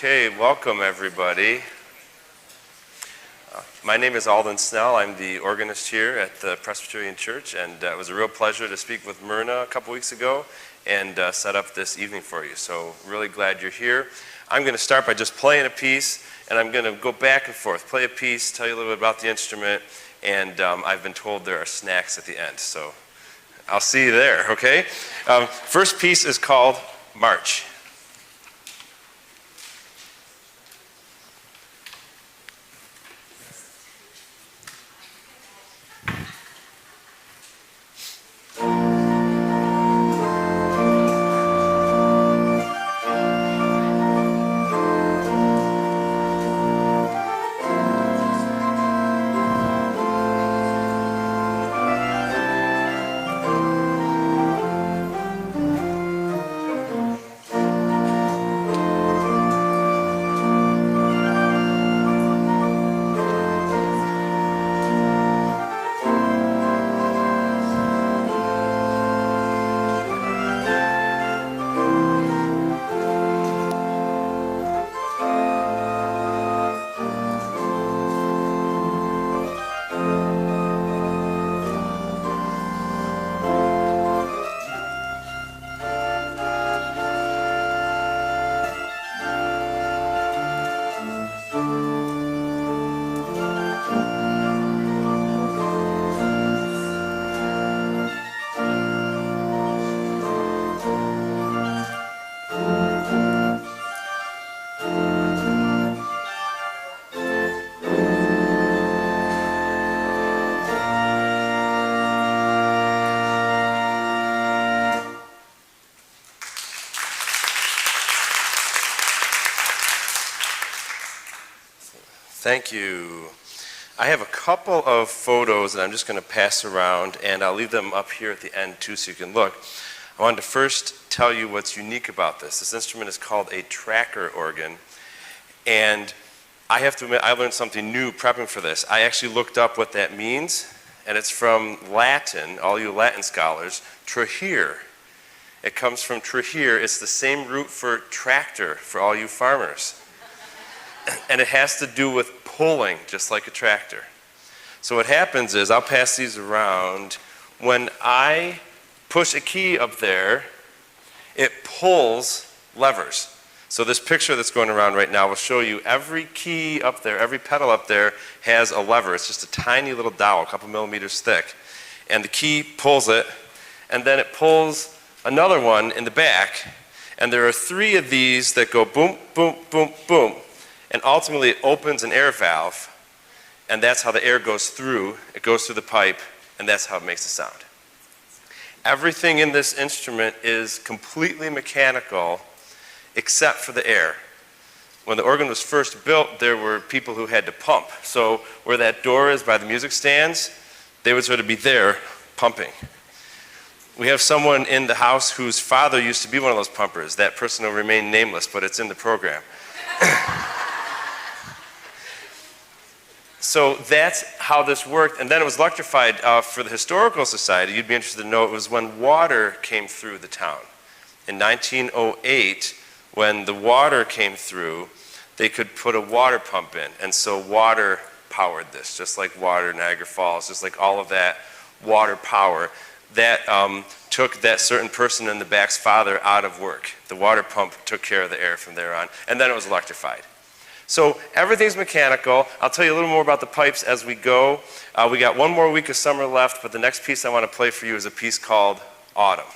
Okay, welcome everybody. My name is Alden Snell. I'm the organist here at the Presbyterian Church, and it was a real pleasure to speak with Myrna a couple weeks ago and set up this evening for you. So really glad you're here. I'm going to start by just playing a piece, and I'm going to go back and forth, play a piece, tell you a little bit about the instrument, and I've been told there are snacks at the end, so I'll see you there, okay? First piece is called March. Thank you. I have a couple of photos that I'm just going to pass around, and I'll leave them up here at the end too so you can look. I wanted to first tell you what's unique about this. This instrument is called a tracker organ, and I have to admit I learned something new prepping for this. I actually looked up what that means, and it's from Latin, all you Latin scholars, trahere. It comes from trahere. It's the same root for tractor for all you farmers. And it has to do with pulling, just like a tractor. So what happens is, I'll pass these around, when I push a key up there, it pulls levers. So this picture that's going around right now will show you every key up there, every pedal up there has a lever. It's just a tiny little dowel, a couple millimeters thick. And the key pulls it, and then it pulls another one in the back. And there are 3 of these that go boom, boom, boom, boom. And ultimately it opens an air valve, and that's how the air goes through. It goes through the pipe, and that's how it makes the sound. Everything in this instrument is completely mechanical except for the air. When the organ was first built, there were people who had to pump. So where that door is by the music stands, they would sort of be there pumping. We have someone in the house whose father used to be one of those pumpers. That person will remain nameless, but it's in the program. So that's how this worked, and then it was electrified for the Historical Society. You'd be interested to know it was when water came through the town. In 1908, when the water came through, they could put a water pump in, and so water powered this, just like water, Niagara Falls, just like all of that water power. That took that certain person in the back's father out of work. The water pump took care of the air from there on, and then it was electrified. So everything's mechanical. I'll tell you a little more about the pipes as we go. We got one more week of summer left, but the next piece I want to play for you is a piece called Autumn.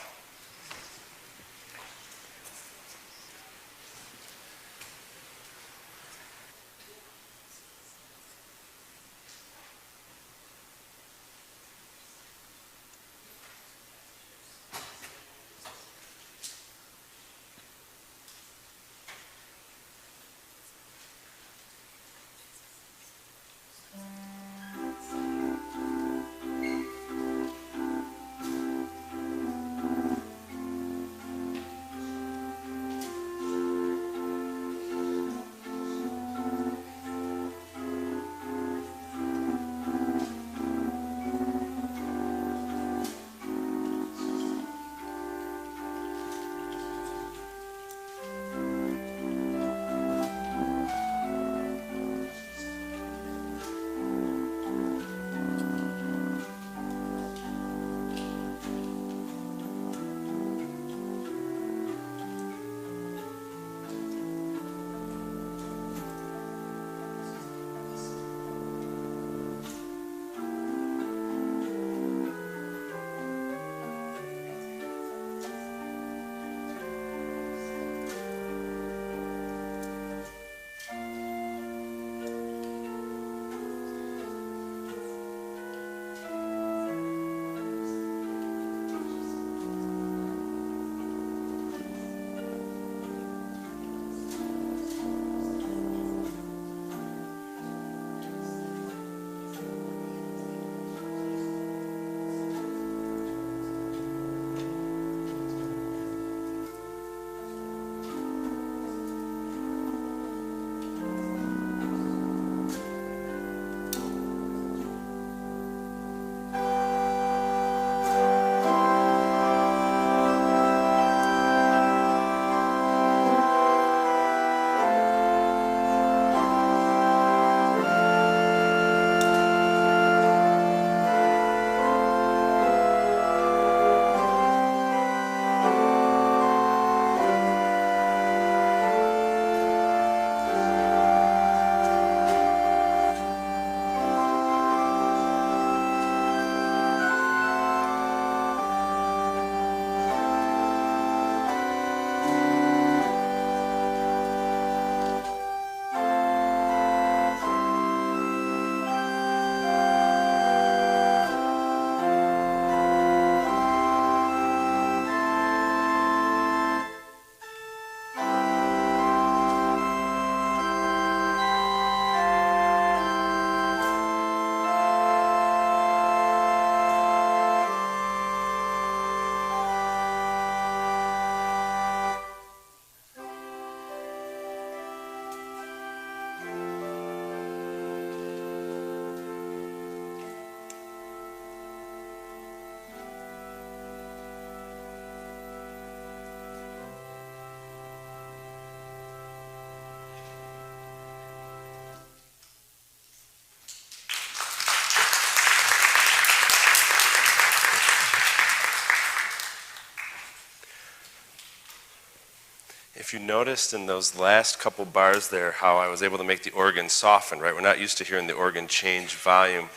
if you noticed in those last couple bars there how I was able to make the organ soften, right? We're not used to hearing the organ change volume.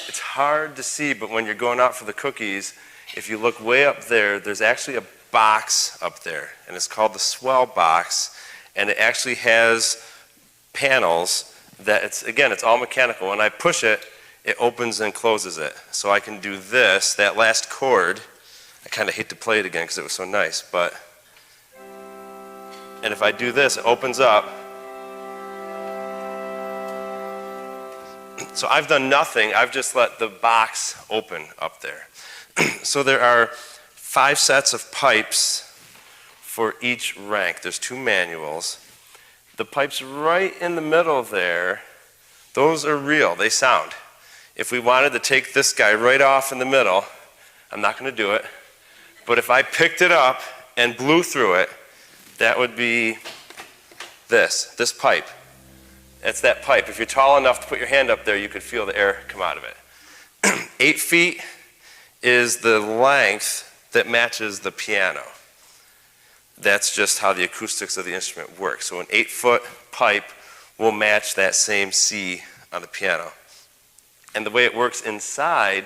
It's hard to see, but when you're going out for the cookies, if you look way up there, there's actually a box up there, and it's called the swell box, and it actually has panels that it's all mechanical. When I push it, it opens and closes it. So I can do this, that last chord. I kind of hate to play it again because it was so nice, and if I do this, it opens up. So I've done nothing, I've just let the box open up there. So there are 5 sets of pipes for each rank. There's 2 manuals. The pipes right in the middle there, those are real, they sound. If we wanted to take this guy right off in the middle, I'm not going to do it, but if I picked it up and blew through it, that would be this pipe. That's that pipe. If you're tall enough to put your hand up there, you could feel the air come out of it. 8 feet is the length that matches the piano. That's just how the acoustics of the instrument work. So an 8-foot pipe will match that same C on the piano. And the way it works inside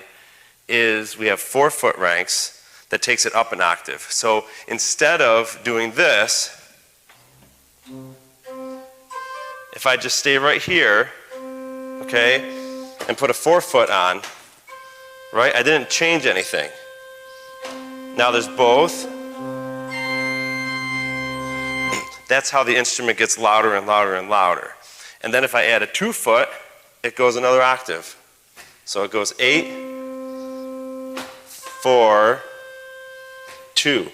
is we have 4-foot ranks that takes it up an octave. So instead of doing this, if I just stay right here, okay, and put a 4-foot on, right, I didn't change anything. Now there's both. That's how the instrument gets louder and louder and louder. And then if I add a 2-foot, it goes another octave. So it goes 8, 4, 2.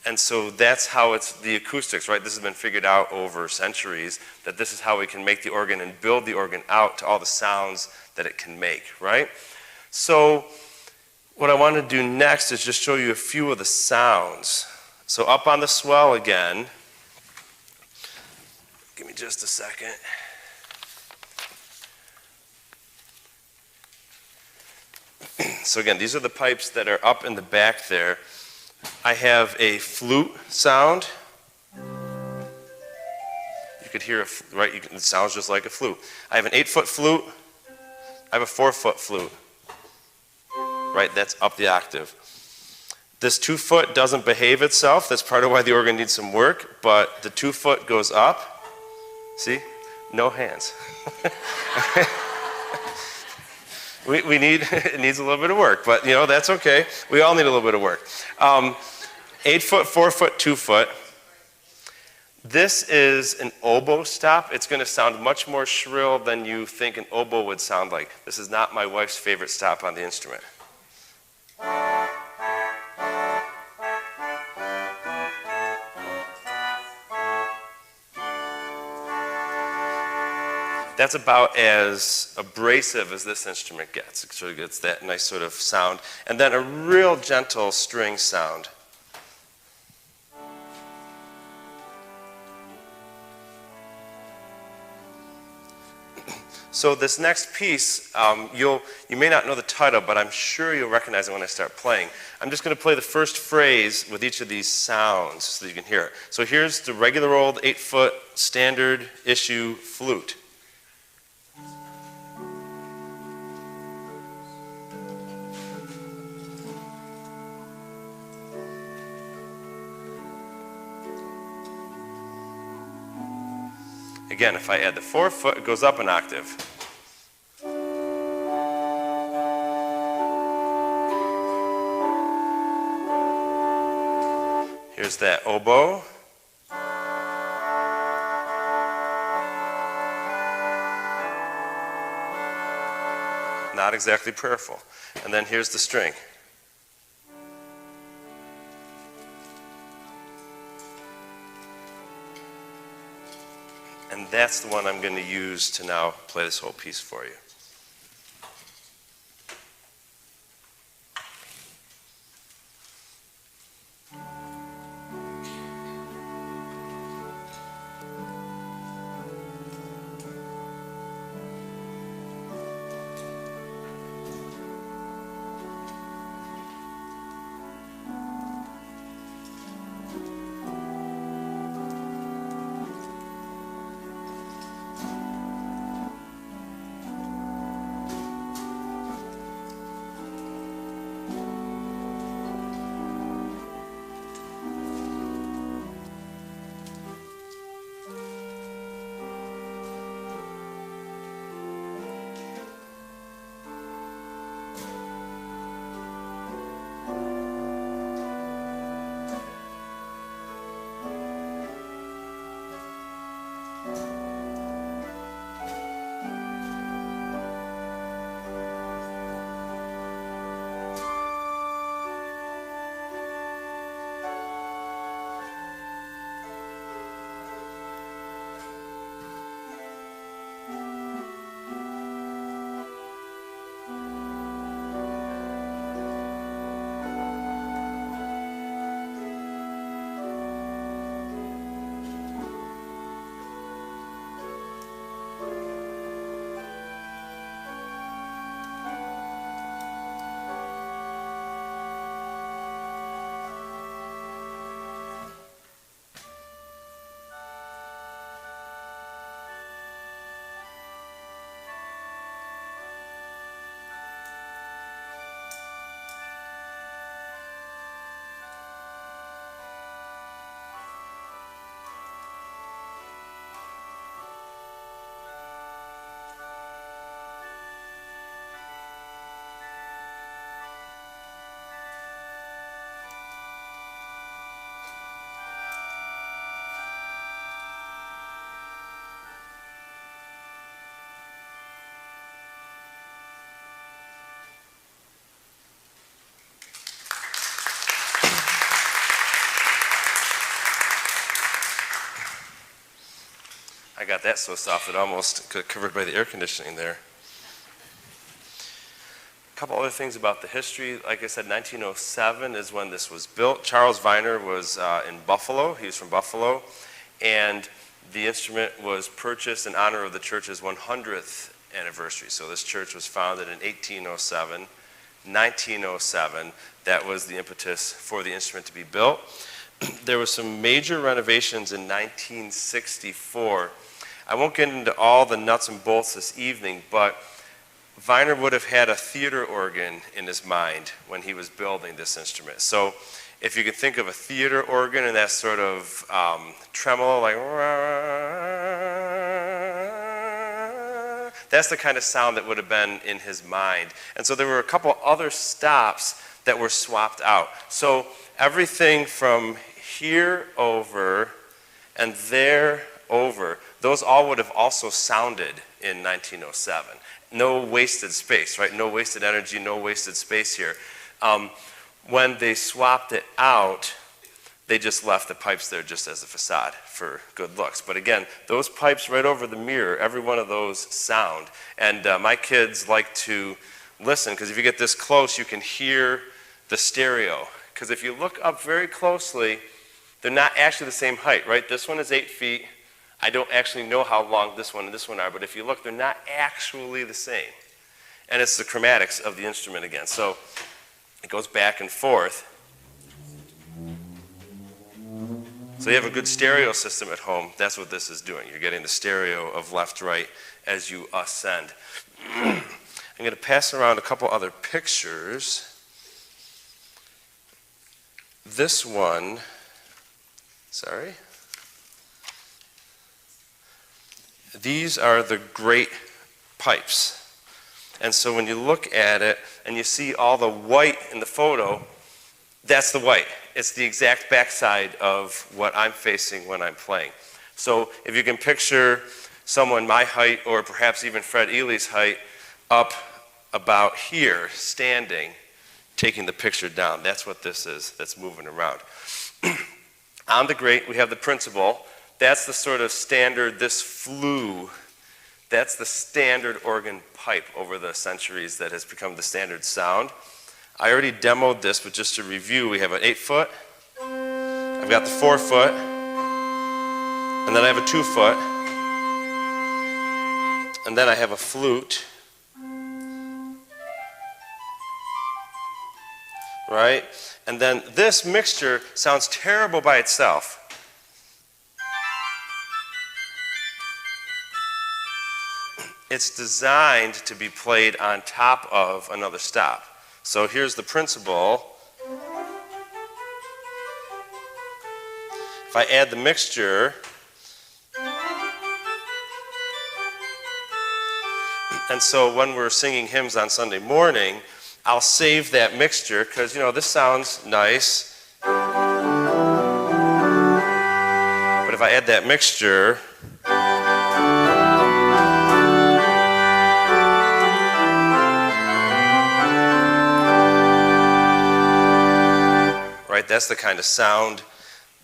And so that's how it's the acoustics, right? This has been figured out over centuries, that this is how we can make the organ and build the organ out to all the sounds that it can make, right? So what I want to do next is just show you a few of the sounds. So up on the swell again, give me just a second. So again, these are the pipes that are up in the back there. I have a flute sound. You could hear, right? It sounds just like a flute. I have an 8-foot flute. I have a 4-foot flute. Right, that's up the octave. This 2-foot doesn't behave itself. That's part of why the organ needs some work, but the 2-foot goes up. See? No hands. We need, it needs a little bit of work, but that's okay. We all need a little bit of work. 8-foot, 4-foot, 2-foot. This is an oboe stop. It's going to sound much more shrill than you think an oboe would sound like. This is not my wife's favorite stop on the instrument. That's about as abrasive as this instrument gets. It sort of gets that nice sort of sound. And then a real gentle string sound. So this next piece, you may not know the title, but I'm sure you'll recognize it when I start playing. I'm just going to play the first phrase with each of these sounds so that you can hear it. So here's the regular old 8-foot standard issue flute. Again, if I add the 4-foot, it goes up an octave. Here's that oboe. Not exactly prayerful. And then here's the string. And that's the one I'm going to use to now play this whole piece for you. I got that so soft it almost got covered by the air conditioning there. A couple other things about the history. Like I said, 1907 is when this was built. Charles Viner was in Buffalo. He was from Buffalo. And the instrument was purchased in honor of the church's 100th anniversary. So this church was founded in 1807. 1907, that was the impetus for the instrument to be built. There were some major renovations in 1964. I won't get into all the nuts and bolts this evening, but Viner would have had a theater organ in his mind when he was building this instrument. So if you can think of a theater organ and that sort of tremolo, like, that's the kind of sound that would have been in his mind. And so there were a couple other stops that were swapped out. So everything from here over and there over, those all would have also sounded in 1907. No wasted space, right? No wasted energy, no wasted space here. When they swapped it out, they just left the pipes there just as a facade for good looks. But again, those pipes right over the mirror, every one of those sound. And my kids like to listen, because if you get this close, you can hear the stereo. Because if you look up very closely, they're not actually the same height, right? This one is 8 feet. I don't actually know how long this one and this one are, but if you look, they're not actually the same. And it's the chromatics of the instrument again. So it goes back and forth. So you have a good stereo system at home. That's what this is doing. You're getting the stereo of left, right as you ascend. I'm going to pass around a couple other pictures. This one, sorry. These are the great pipes. And so when you look at it and you see all the white in the photo, that's the white. It's the exact backside of what I'm facing when I'm playing. So if you can picture someone my height, or perhaps even Fred Ely's height, up about here, standing, taking the picture down. That's what this is that's moving around. On the grate, we have the principal. That's the sort of standard, this flue, that's the standard organ pipe over the centuries that has become the standard sound. I already demoed this, but just to review, we have an 8-foot, I've got the 4-foot, and then I have a 2-foot, and then I have a flute, right? And then this mixture sounds terrible by itself. It's designed to be played on top of another stop. So here's the principal. If I add the mixture, and so when we're singing hymns on Sunday morning, I'll save that mixture because, this sounds nice. But if I add that mixture, right, that's the kind of sound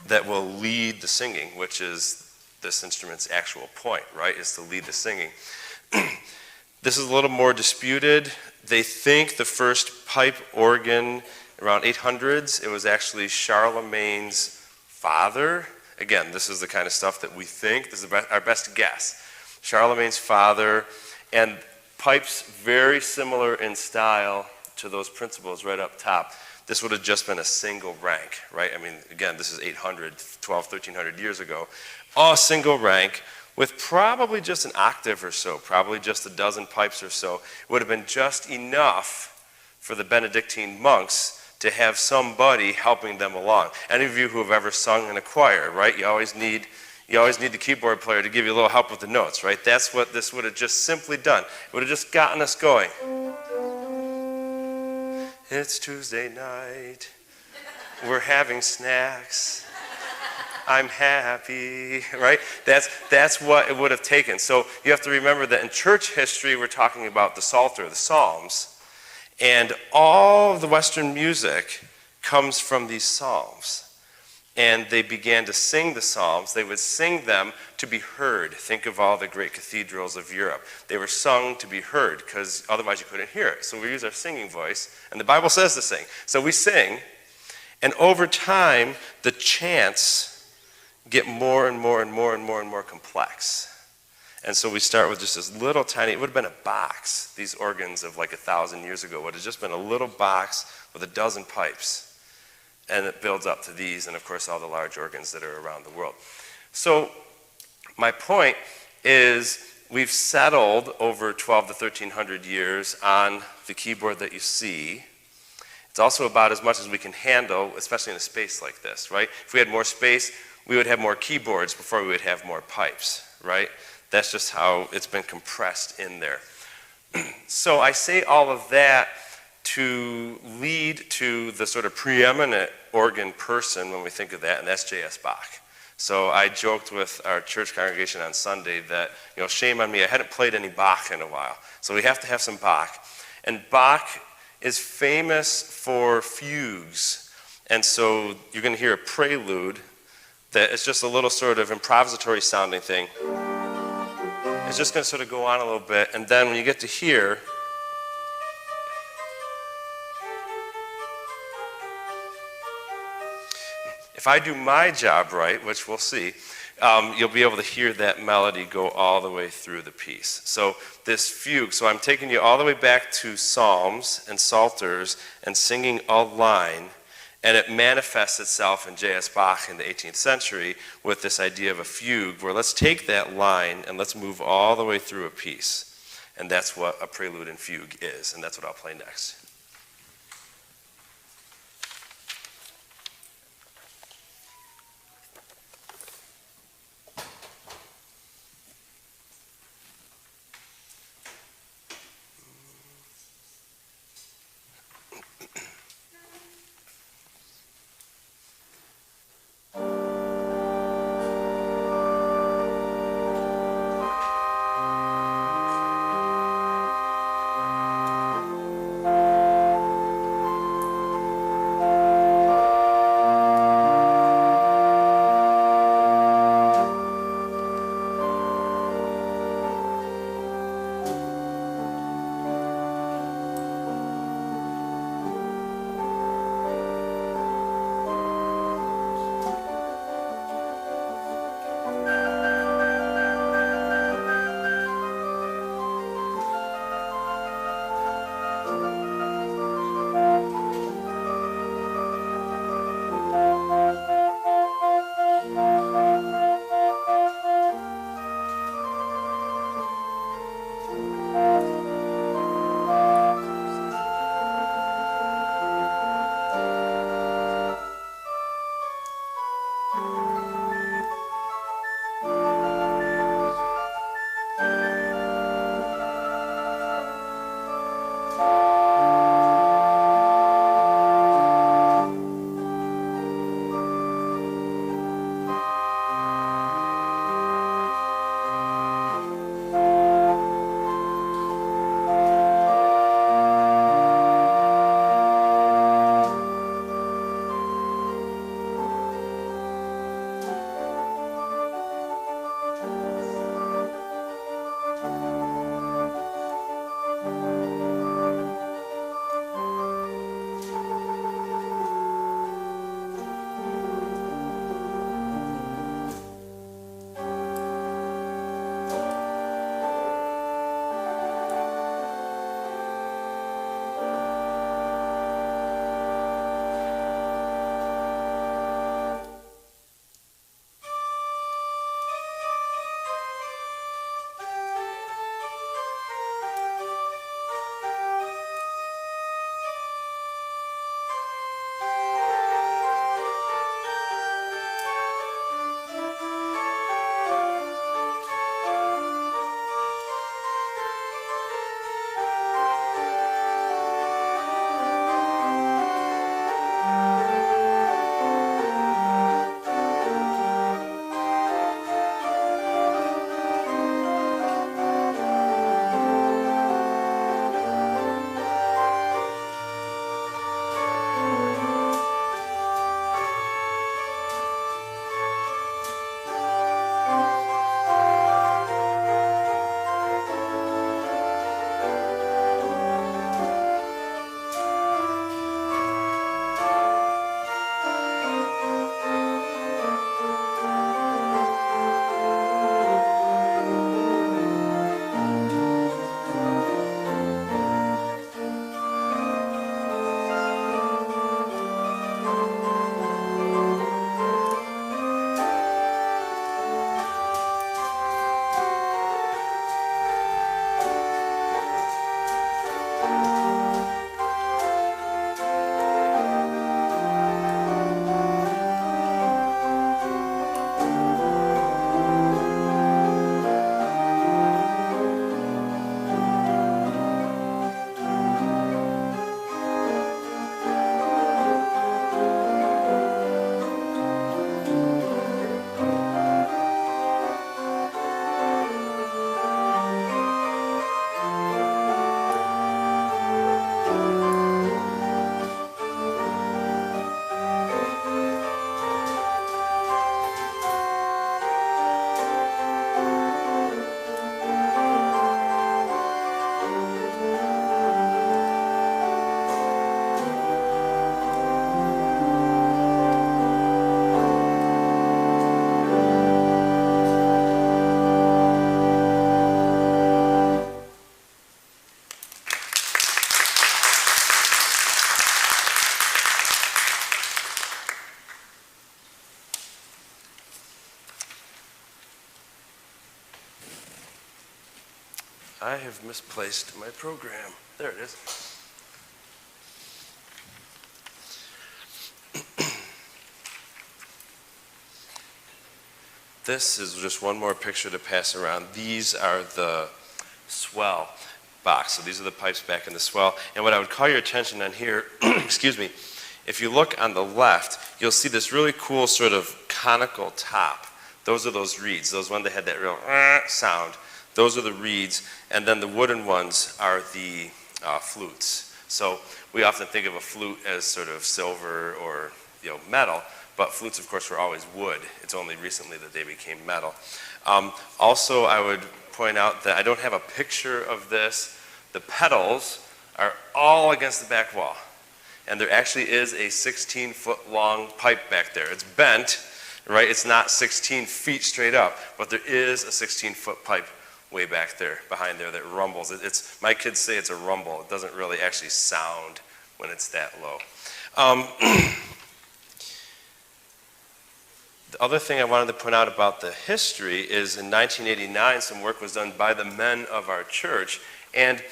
that will lead the singing, which is this instrument's actual point, right, is to lead the singing. This is a little more disputed. They think the first pipe organ around 800s, it was actually Charlemagne's father. Again, this is the kind of stuff that we think. This is our best guess. Charlemagne's father, and pipes very similar in style to those principals right up top. This would have just been a single rank, right? I mean, again, this is 800, 1300 years ago. A single rank with probably just an octave or so, probably just a dozen pipes or so. It would have been just enough for the Benedictine monks to have somebody helping them along. Any of you who have ever sung in a choir, right? You always need the keyboard player to give you a little help with the notes, right? That's what this would have just simply done. It would have just gotten us going. It's Tuesday night. We're having snacks. I'm happy, right? That's what it would have taken. So you have to remember that in church history, we're talking about the Psalter, the Psalms, and all of the Western music comes from these Psalms. and they began to sing the Psalms, they would sing them to be heard. Think of all the great cathedrals of Europe. They were sung to be heard because otherwise you couldn't hear it. So we use our singing voice, and the Bible says to sing. So we sing, and over time, the chants get more and more and more and more and more complex. And so we start with just this little tiny, it would have been a box, these organs of like 1,000 years ago would have just been a little box with a dozen pipes. And it builds up to these, and of course all the large organs that are around the world. So my point is we've settled over 12 to 1,300 years on the keyboard that you see. It's also about as much as we can handle, especially in a space like this, right? If we had more space, we would have more keyboards before we would have more pipes, right? That's just how it's been compressed in there. So I say all of that to lead to the sort of preeminent organ person when we think of that, and that's J.S. Bach. So I joked with our church congregation on Sunday that, shame on me, I hadn't played any Bach in a while. So we have to have some Bach. And Bach is famous for fugues. And so you're going to hear a prelude that is just a little sort of improvisatory sounding thing. It's just going to sort of go on a little bit, and then when you get to here, if I do my job right, which we'll see, you'll be able to hear that melody go all the way through the piece. So this fugue, so I'm taking you all the way back to Psalms and Psalters and singing a line, and it manifests itself in J.S. Bach in the 18th century with this idea of a fugue, where let's take that line and let's move all the way through a piece. And that's what a prelude and fugue is, and that's what I'll play next. I have misplaced my program. There it is. This is just one more picture to pass around. These are the swell box. So these are the pipes back in the swell. And what I would call your attention on here, excuse me, if you look on the left, you'll see this really cool sort of conical top. Those are those reeds. Those ones that had that real sound. Those are the reeds. And then the wooden ones are the flutes. So we often think of a flute as sort of silver or metal. But flutes, of course, were always wood. It's only recently that they became metal. Also, I would point out that I don't have a picture of this. The pedals are all against the back wall. And there actually is a 16-foot long pipe back there. It's bent, right? It's not 16 feet straight up, but there is a 16-foot pipe way back there, behind there, that rumbles. My kids say it's a rumble. It doesn't really actually sound when it's that low. The other thing I wanted to point out about the history is in 1989, some work was done by the men of our church. And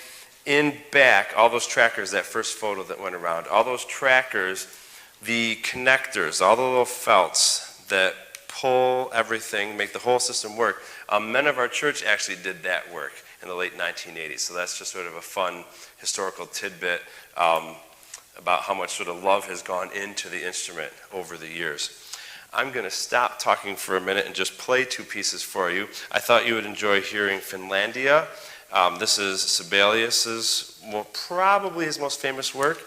in back, all those trackers, that first photo that went around, all those trackers, the connectors, all the little felts that pull everything, make the whole system work, men of our church actually did that work in the late 1980s. So that's just sort of a fun historical tidbit about how much sort of love has gone into the instrument over the years. I'm going to stop talking for a minute and just play two pieces for you. I thought you would enjoy hearing Finlandia. This is Sibelius's, probably his most famous work,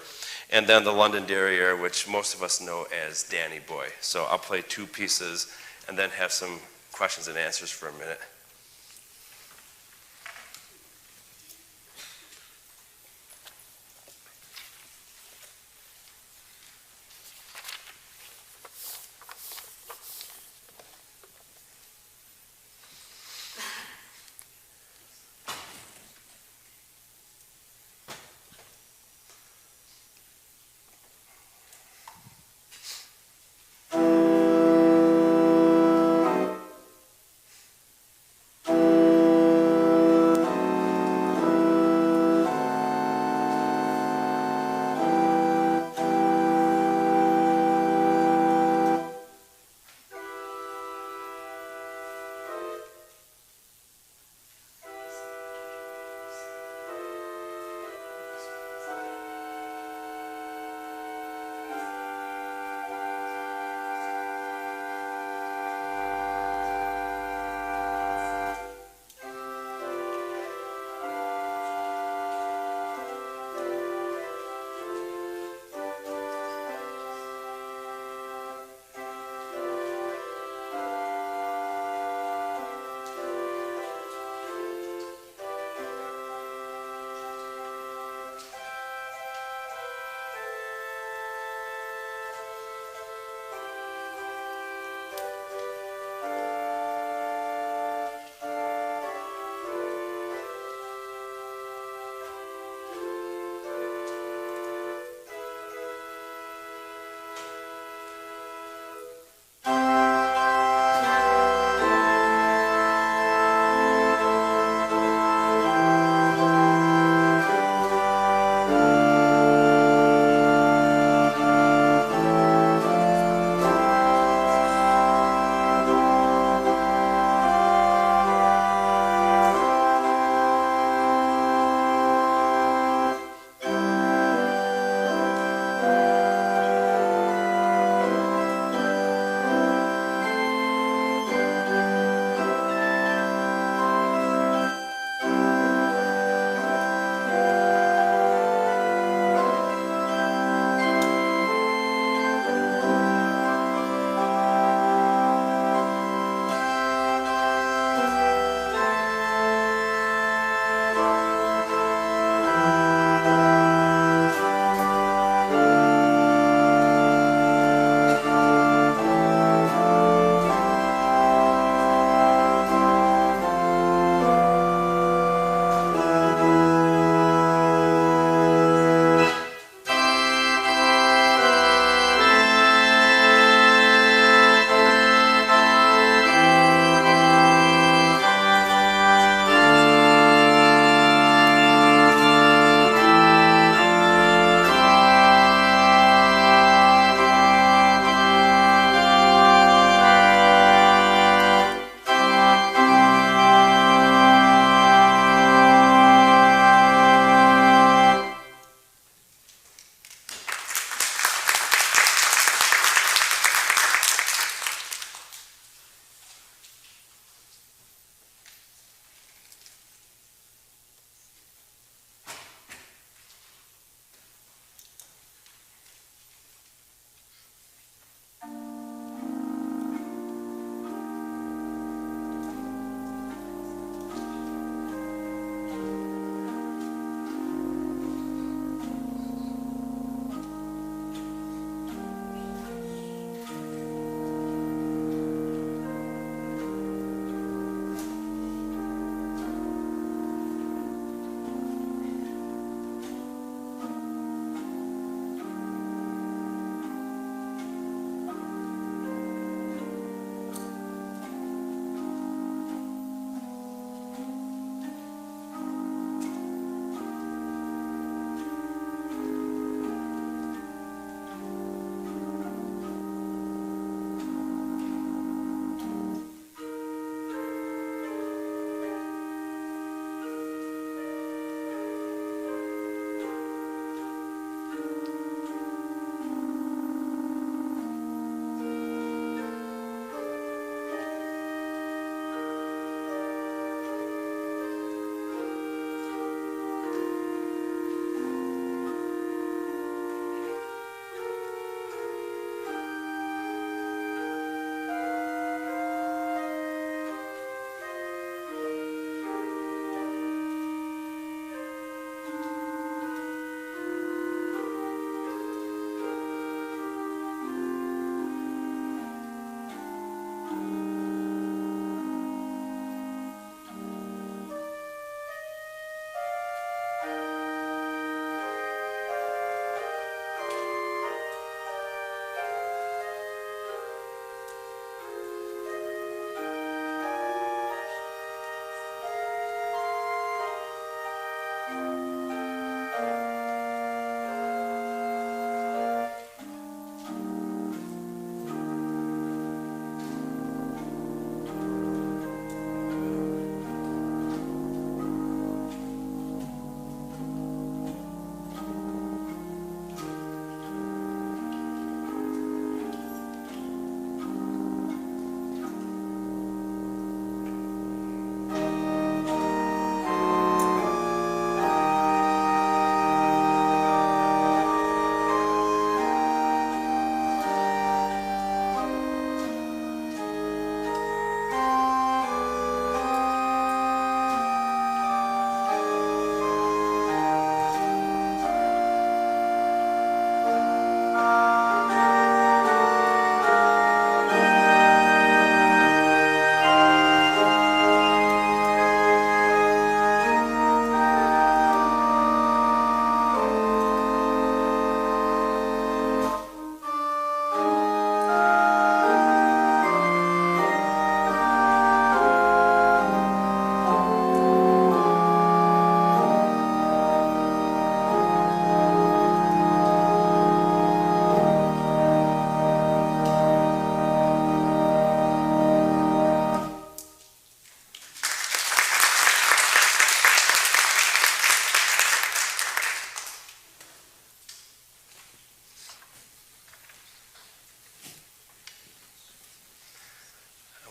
and then the London Derriere, which most of us know as Danny Boy. So I'll play two pieces and then have some questions and answers for a minute.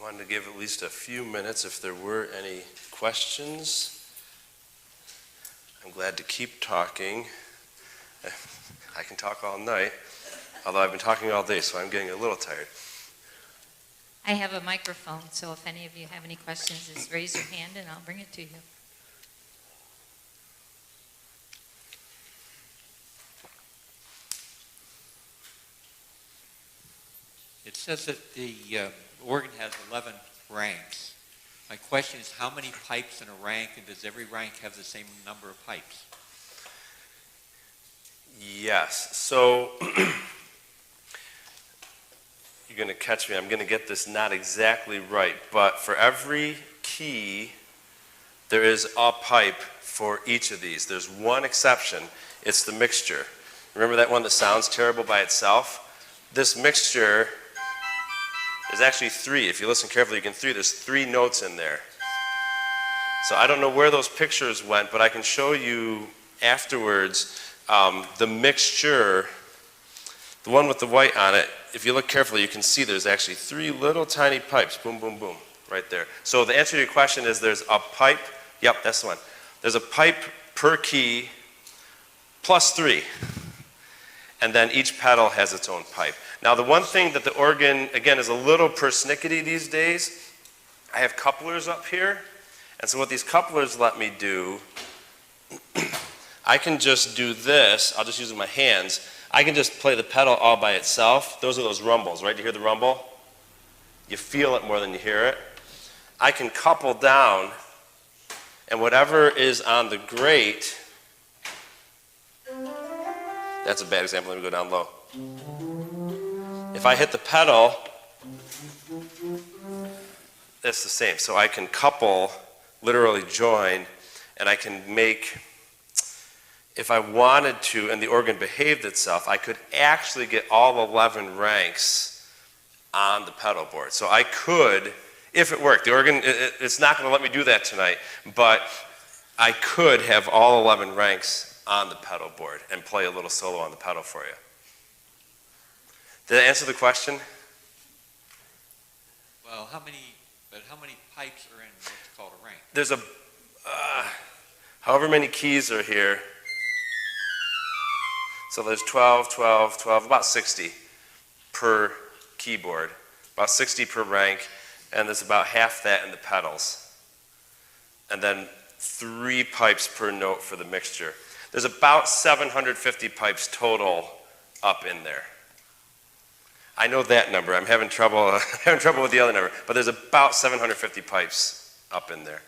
I wanted to give at least a few minutes if there were any questions. I'm glad to keep talking. I can talk all night, although I've been talking all day, so I'm getting a little tired. I have a microphone, so if any of you have any questions, just raise your hand and I'll bring it to you. It says that the organ has 11 ranks. My question is, how many pipes in a rank, and does every rank have the same number of pipes? Yes, so you're going to catch me. I'm going to get this not exactly right, but for every key, there is a pipe for each of these. There's one exception. It's the mixture. Remember that one that sounds terrible by itself? This mixture is actually 3. If you listen carefully, you can 3. There's 3 notes in there. So I don't know where those pictures went, but I can show you afterwards the mixture, the one with the white on it. If you look carefully, you can see there's actually 3 little tiny pipes, boom, boom, boom, right there. So the answer to your question is there's a pipe, yep, that's the one. There's a pipe per key plus 3. And then each pedal has its own pipe. Now the one thing that the organ, again, is a little persnickety these days, I have couplers up here. And so what these couplers let me do, I can just do this, I'll just use my hands. I can just play the pedal all by itself. Those are those rumbles, right? You hear the rumble? You feel it more than you hear it. I can couple down, and whatever is on the grate, that's a bad example, let me go down low. If I hit the pedal, it's the same. So I can couple, literally join, and I can make, if I wanted to, and the organ behaved itself, I could actually get all 11 ranks on the pedal board. So I could, if it worked, the organ, it's not going to let me do that tonight, but I could have all 11 ranks on the pedal board and play a little solo on the pedal for you. Did that answer the question? Well, how many pipes are in what's called a rank? There's however many keys are here. So there's 12, 12, 12, about 60 per keyboard, about 60 per rank, and there's about half that in the pedals. And then 3 pipes per note for the mixture. There's about 750 pipes total up in there. I know that number. I'm having trouble with the other number, but there's about 750 pipes up in there.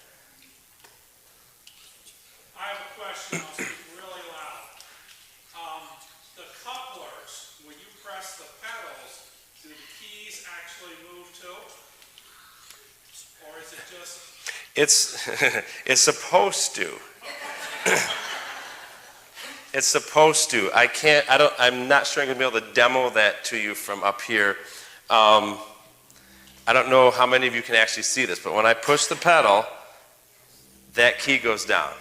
I have a question. I'll speak really loud. The couplers, when you press the pedals, do the keys actually move too? Or is it just... It's supposed to. It's supposed to. I'm not sure I'm going to be able to demo that to you from up here. I don't know how many of you can actually see this, but when I push the pedal, that key goes down.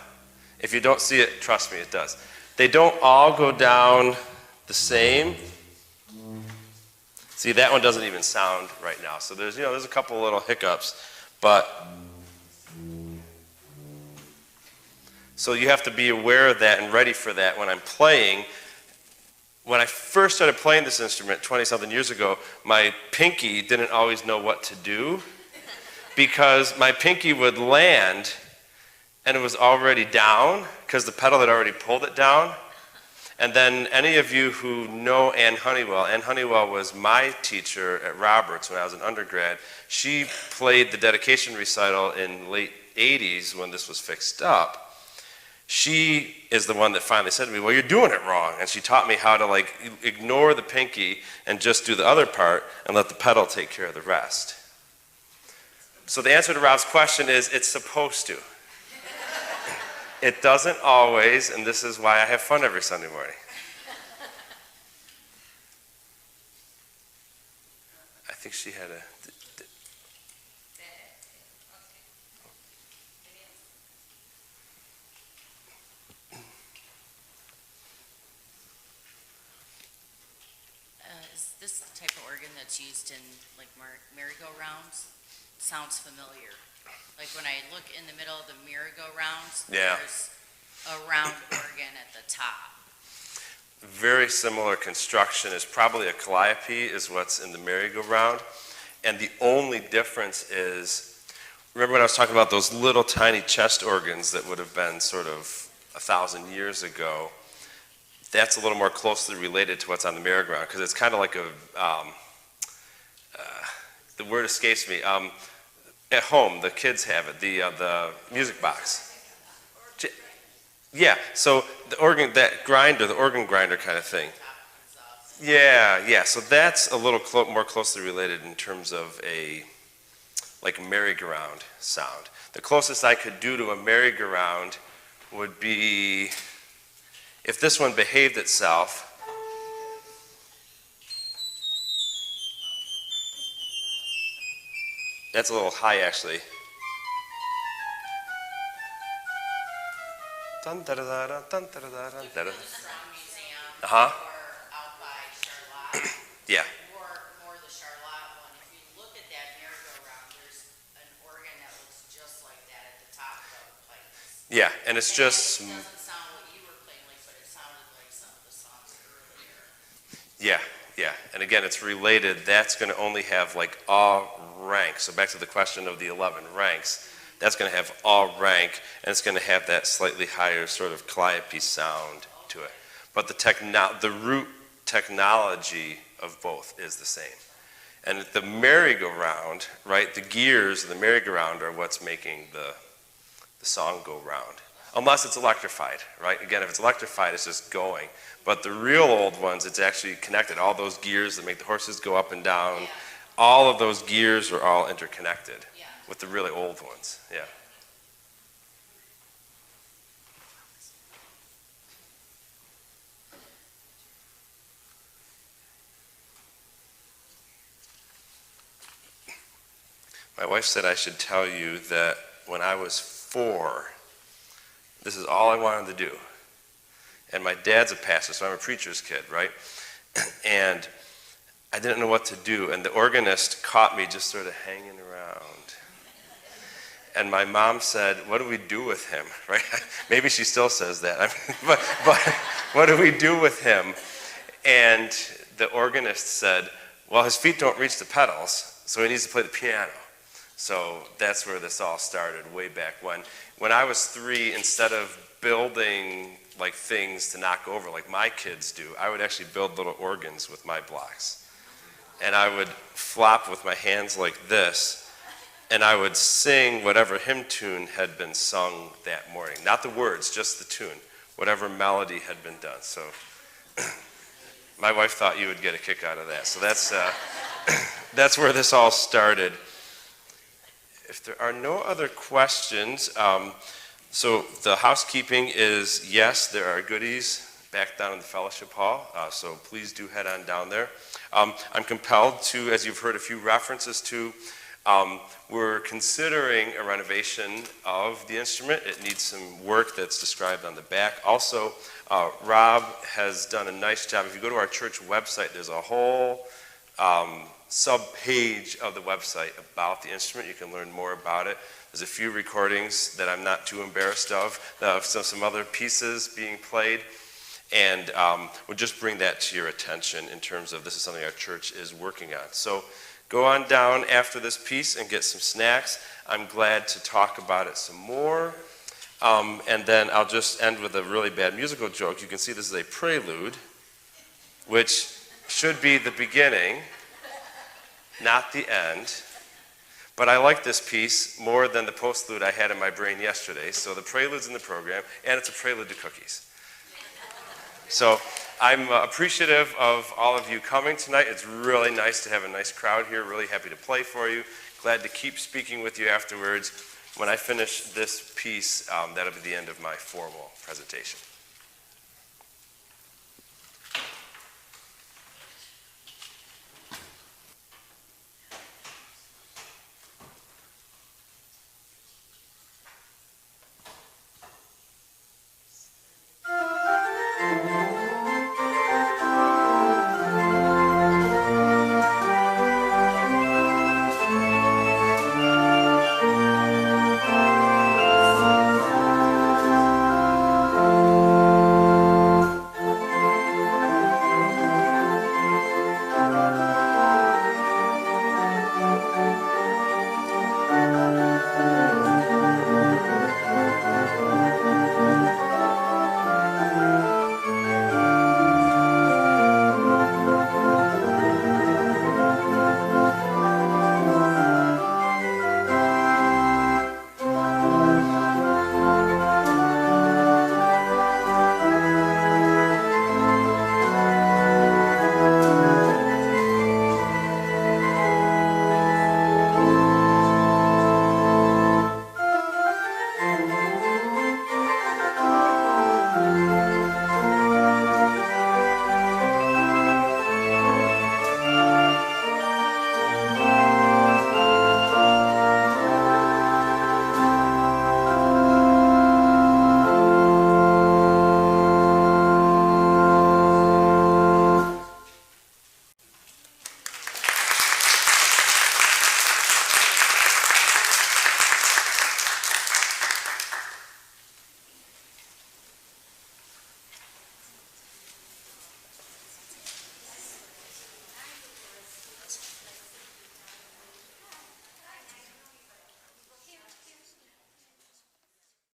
If you don't see it, trust me, it does. They don't all go down the same. See, that one doesn't even sound right now. So there's a couple little hiccups, but so you have to be aware of that and ready for that when I'm playing. When I first started playing this instrument 20-something years ago, my pinky didn't always know what to do because my pinky would land and it was already down because the pedal had already pulled it down. And then any of you who know Ann Honeywell was my teacher at Roberts when I was an undergrad. She played the dedication recital in late 80s when this was fixed up. She is the one that finally said to me, well, you're doing it wrong. And she taught me how to ignore the pinky and just do the other part and let the pedal take care of the rest. So the answer to Rob's question is it's supposed to. It doesn't always, and this is why I have fun every Sunday morning. I think she had a... Is this the type of organ that's used in like merry-go-rounds? sounds familiar. Like when I look in the middle of the merry-go-rounds, Yeah. there's a round organ at the top. Very similar construction is probably a calliope is what's in the merry-go-round. And the only difference is, remember when I was talking about those little tiny chest organs that would have been sort of 1,000 years ago? That's a little more closely related to what's on the merry-go-round because it's kind of like a, the word escapes me. At home, the kids have it, the music box. Yeah, so the organ, that grinder, the organ grinder kind of thing. Yeah, so that's a little more closely related in terms of like a merry-go-round sound. The closest I could do to a merry-go-round would be if this one behaved itself. That's a little high, actually. Dun, da, da, da, da, dun, da, da, da, dun, da, da. Museum Uh-huh. or out by Charlotte. Yeah. More the Charlotte one. If you look at that merry-go-round, there's an organ that looks just like that at the top of the pipes. Yeah, and it's just, It doesn't sound what you were playing like, but it sounded like some of the songs earlier. yeah. And again, it's related. That's going to only have like a rank. So back to the question of the 11 ranks. That's going to have a rank, and it's going to have that slightly higher sort of calliope sound to it. But the root technology of both is the same. And the merry-go-round, right, the gears of the merry-go-round are what's making the song go round. Unless it's electrified, right? Again, if it's electrified, it's just going. But the real old ones, it's actually connected. All those gears that make the horses go up and down, all of those gears are all interconnected with the really old ones, yeah. My wife said I should tell you that when I was 4, this is all I wanted to do. And my dad's a pastor, so I'm a preacher's kid, right? And I didn't know what to do, and the organist caught me just sort of hanging around. And my mom said, "What do we do with him?" Right? Maybe she still says that. but what do we do with him? And the organist said, "Well, his feet don't reach the pedals, so he needs to play the piano." So that's where this all started, way back when. When I was 3, instead of building like things to knock over like my kids do, I would actually build little organs with my blocks. And I would flop with my hands like this, and I would sing whatever hymn tune had been sung that morning. Not the words, just the tune, whatever melody had been done. So my wife thought you would get a kick out of that. So that's where this all started. If there are no other questions, so the housekeeping is, yes, there are goodies back down in the fellowship hall, so please do head on down there. I'm compelled to, as you've heard a few references to, we're considering a renovation of the instrument. It needs some work that's described on the back. Also, Rob has done a nice job. If you go to our church website, there's a whole sub-page of the website about the instrument. You can learn more about it. There's a few recordings that I'm not too embarrassed of some other pieces being played. And we'll just bring that to your attention in terms of this is something our church is working on. So go on down after this piece and get some snacks. I'm glad to talk about it some more. And then I'll just end with a really bad musical joke. You can see this is a prelude, which should be the beginning, not the end. But I like this piece more than the postlude I had in my brain yesterday. So the prelude's in the program, and it's a prelude to cookies. So I'm appreciative of all of you coming tonight. It's really nice to have a nice crowd here. Really happy to play for you. Glad to keep speaking with you afterwards. When I finish this piece, that'll be the end of my formal presentation.